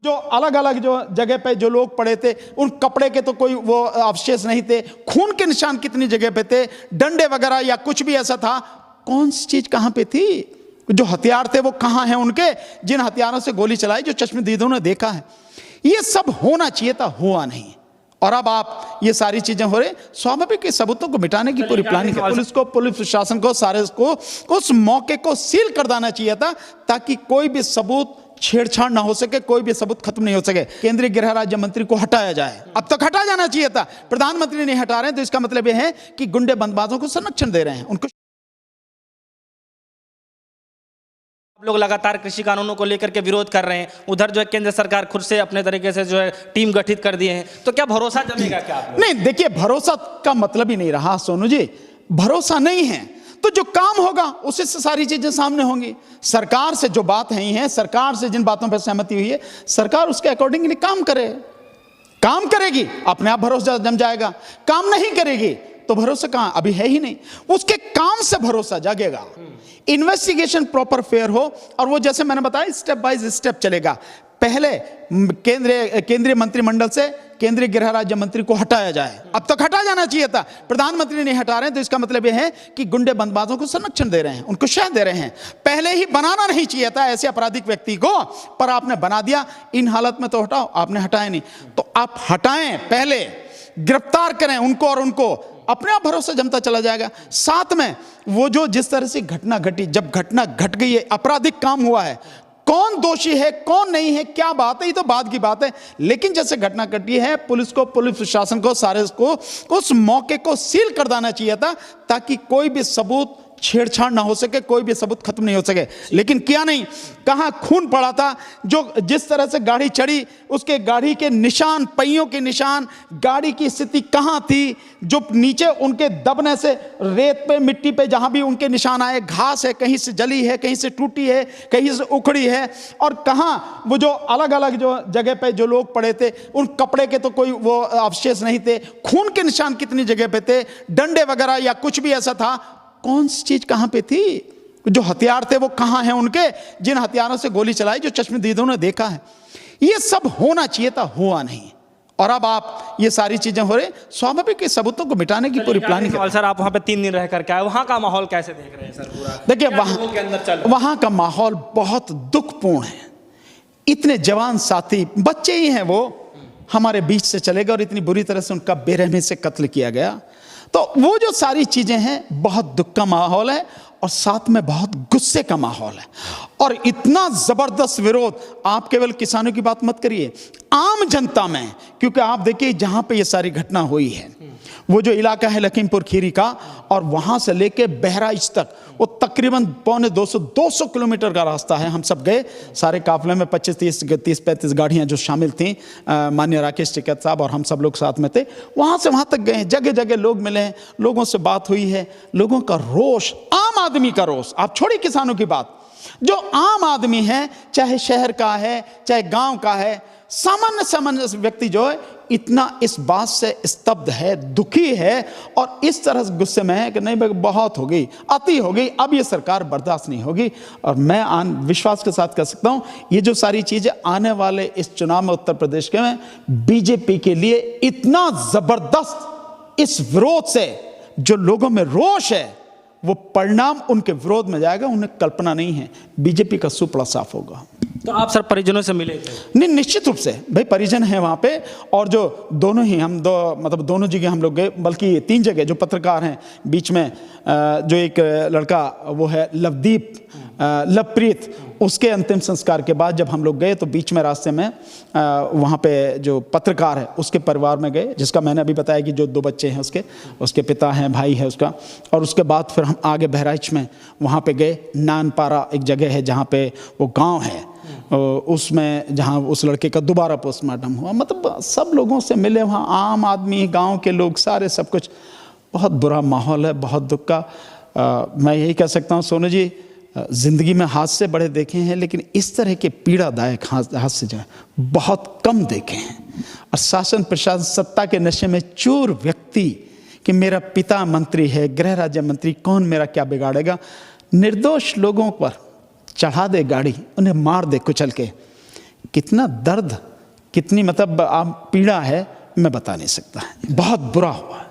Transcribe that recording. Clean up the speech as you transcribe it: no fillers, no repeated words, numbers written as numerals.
जो अलग अलग जो जगह पे जो लोग पड़े थे, उन कपड़े के तो कोई वो अवशेष नहीं थे। खून के निशान कितनी जगह पे थे, डंडे वगैरह या कुछ भी ऐसा था, कौन सी चीज कहां पे थी, जो हथियार थे वो कहां हैं उनके, जिन हथियारों से गोली चलाई, जो चश्मदीदों ने देखा है। ये सब होना चाहिए था, हुआ नहीं। और अब आप ये सारी चीजें हो रही, स्वाभाविक सबूतों को मिटाने की पूरी प्लानिंग है। पुलिस को, पुलिस प्रशासन को, सारे को उस मौके को सील कर देना चाहिए था, ताकि कोई भी सबूत छेड़छाड़ ना हो सके, कोई भी सबूत खत्म नहीं हो सके। केंद्रीय गृह राज्य मंत्री को हटाया जाए, अब तक हटा जाना चाहिए था। प्रधानमंत्री नहीं हटा रहे हैं, तो इसका मतलब यह है कि गुंडे बंदबाजों को संरक्षण दे रहे हैं। उनको लोग लगातार कृषि कानूनों को लेकर के विरोध कर रहे हैं, उधर जो है केंद्र सरकार खुद से अपने तरीके से जो है टीम गठित कर दिए हैं, तो क्या भरोसा जमेगा क्या आप लोग? नहीं, देखिए, भरोसा का मतलब ही नहीं रहा सोनू जी। भरोसा नहीं है तो जो काम होगा उससे सारी चीजें सामने होंगी। सरकार से जो बात है, सरकार से जिन बातों पर सहमति हुई है, सरकार उसके अकॉर्डिंगली काम करे, काम करेगी, अपने आप भरोसा जम जाएगा। काम नहीं करेगी तो भरोसा कहां, अभी है ही नहीं। उसके काम से भरोसा जागेगा। इन्वेस्टिगेशन प्रॉपर फेयर हो, और वो जैसे मैंने बताया स्टेप बाय स्टेप चलेगा। पहले केंद्रीय मंत्रिमंडल से केंद्रीय गृह राज्य मंत्री को हटाया जाए, अब तक हटा जाना चाहिए था। प्रधानमंत्री नहीं हटा रहे हैं, तो इसका मतलब यह है कि गुंडे बंदबाजों को संरक्षण दे रहे हैं, उनको शह दे रहे हैं। पहले ही बनाना नहीं चाहिए था ऐसे आपराधिक व्यक्ति को, पर आपने बना दिया। इन हालत में तो हटाओ, आपने हटाया नहीं, तो आप हटाएं, पहले गिरफ्तार करें उनको, और उनको अपने आप भरोसा जमता चला जाएगा। साथ में वो जो जिस तरह से घटना घटी, जब घटना घट गई है, आपराधिक काम हुआ है, कौन दोषी है कौन नहीं है क्या बात है, ये तो बाद की बात है। लेकिन जैसे घटना घटी है, पुलिस को, पुलिस प्रशासन को, सारे को उस मौके को सील कर देना चाहिए था, ताकि कोई भी सबूत छेड़छाड़ ना हो सके, कोई भी सबूत खत्म नहीं हो सके। लेकिन किया नहीं। कहां खून पड़ा था, जो जिस तरह से गाड़ी चढ़ी, उसके गाड़ी के निशान, पहियों के निशान, गाड़ी की स्थिति कहां थी, जो नीचे उनके दबने से रेत पे, मिट्टी पे जहां भी उनके निशान आए, घास है, कहीं से जली है, कहीं से टूटी है, कहीं से उखड़ी है, और कहां वो जो अलग अलग जो जगह पे जो लोग पड़े थे, उन कपड़े के तो कोई वो अवशेष नहीं थे। खून के निशान कितनी जगह पे थे, डंडे वगैरह या कुछ भी ऐसा था, कौन सी चीज कहां पे थी, जो हथियार थे वो कहां हैं उनके, जिन हथियारों से गोली चलाई, जो चश्मदीदों ने देखा है। ये सब होना चाहिए था, हुआ नहीं। और अब आप ये सारी चीजें हो रही, स्वाभाविक सबूतों को मिटाने की पूरी प्लानिंग है। सर, आप वहां पे 3 दिन रह करके आए, वहां का माहौल कैसे देख रहे हैं सर? पूरा देखिए, वहां का माहौल बहुत दुखपूर्ण है। इतने जवान साथी, बच्चे ही हैं वो, हमारे बीच से चले गए, और इतनी बुरी तरह से उनका बेरहमी से कत्ल किया गया। तो वो जो सारी चीजें हैं, बहुत दुख का माहौल है, और साथ में बहुत गुस्से का माहौल है, और इतना जबरदस्त विरोध। आप केवल किसानों की बात मत करिए, आम जनता में, क्योंकि आप देखिए जहां पे ये सारी घटना हुई है, वो जो इलाका है लखीमपुर खीरी का, और वहां से लेके बहराइच तक, वो तकरीबन 200 किलोमीटर का रास्ता है। हम सब गए, सारे काफले में 25-30-35 गाड़ियां जो शामिल थी, माननीय राकेश टिकैत साहब और हम सब लोग साथ में थे। वहां से वहां तक गए, जगह जगह लोग मिले हैं, लोगों से बात हुई है। लोगों का रोष, आम आदमी का रोष, आप छोड़िए किसानों की बात, जो आम आदमी है, चाहे शहर का है चाहे गांव का है, सामान्य व्यक्ति जो है, इतना इस बात से स्तब्ध है, दुखी है, और इस तरह से गुस्से में है कि नहीं भाई, बहुत हो गई, अति हो गई, अब ये सरकार बर्दाश्त नहीं होगी। और मैं विश्वास के साथ कह सकता हूं, ये जो सारी चीजें आने वाले इस चुनाव में उत्तर प्रदेश के में बीजेपी के लिए इतना जबरदस्त, इस विरोध से जो लोगों में रोष है, वो परिणाम उनके विरोध में जाएगा, उन्हें कल्पना नहीं है। बीजेपी का सुपड़ा साफ होगा। तो आप सर परिजनों से मिले थे? नहीं, निश्चित रूप से भाई, परिजन है वहाँ पे, और जो दोनों ही हम मतलब दोनों जगह हम लोग गए, बल्कि 3 जगह। जो पत्रकार हैं बीच में, जो एक लड़का वो है लवदीप, लवप्रीत, उसके अंतिम संस्कार के बाद जब हम लोग गए, तो बीच में रास्ते में वहाँ पे जो पत्रकार है उसके परिवार में गए, जिसका मैंने अभी बताया कि जो 2 बच्चे हैं उसके पिता हैं, भाई है उसका। और उसके बाद फिर हम आगे बहराइच में वहाँ पे गए। नानपारा एक जगह है जहाँ पे वो गांव है, उसमें जहाँ उस लड़के का दोबारा पोस्टमार्टम हुआ। मतलब सब लोगों से मिले वहाँ, आम आदमी, गांव के लोग, सारे सब कुछ। बहुत बुरा माहौल है, बहुत दुख का। मैं यही कह सकता हूँ सोनू जी, जिंदगी में हादसे बड़े देखे हैं, लेकिन इस तरह के पीड़ादायक हादसे जो है बहुत कम देखे हैं। और शासन प्रशासन सत्ता के नशे में चूर व्यक्ति कि मेरा पिता मंत्री है, गृह राज्य मंत्री, कौन मेरा क्या बिगाड़ेगा, निर्दोष लोगों पर चढ़ा दे गाड़ी, उन्हें मार दे कुचल के, कितना दर्द, कितनी मतलब आप पीड़ा है मैं बता नहीं सकता, बहुत बुरा हुआ।